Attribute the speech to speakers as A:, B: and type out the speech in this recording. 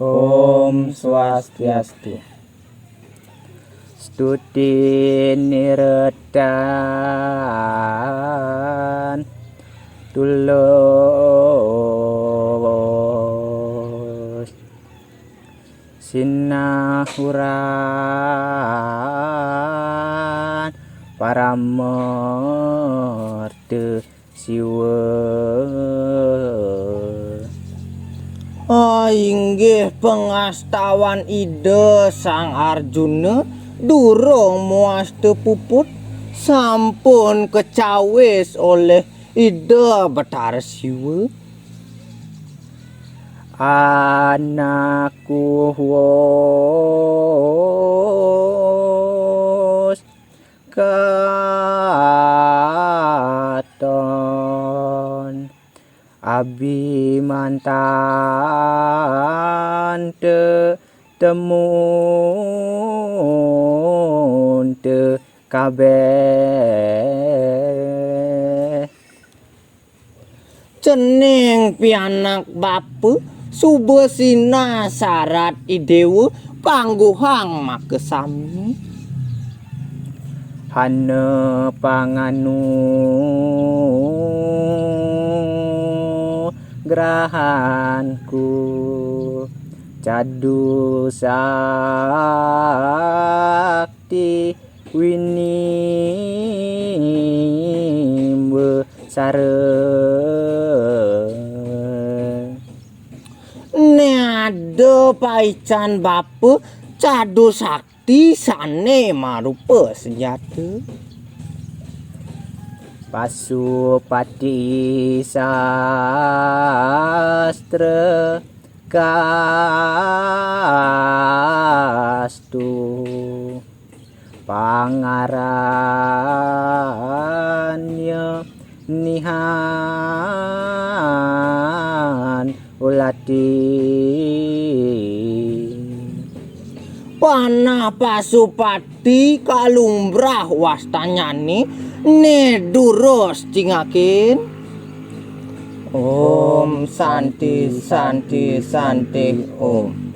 A: Om Swastiastu. Stuti niredan tulus sinahuran paramorte siwa.
B: Inggih pengastawan ide Sang Arjuna durung muaste puput sampun kecawis oleh ide Bathara Siwa.
A: Anakku wos katon abi mantan temun te kabeh
B: Cening pianak bapu subesina syarat idewa pangguhang makesami.
A: hana panganu grahanku cadu sakti winimbe sareng
B: Neado paican bapu cadu sakti sane marupa senjata.
A: Pasupati sastra kastu pangaranya nihan ulati
B: Panah Pasupati kalumbrah wastanyani ne durus cingakin. Om Santi Santi Santi Om.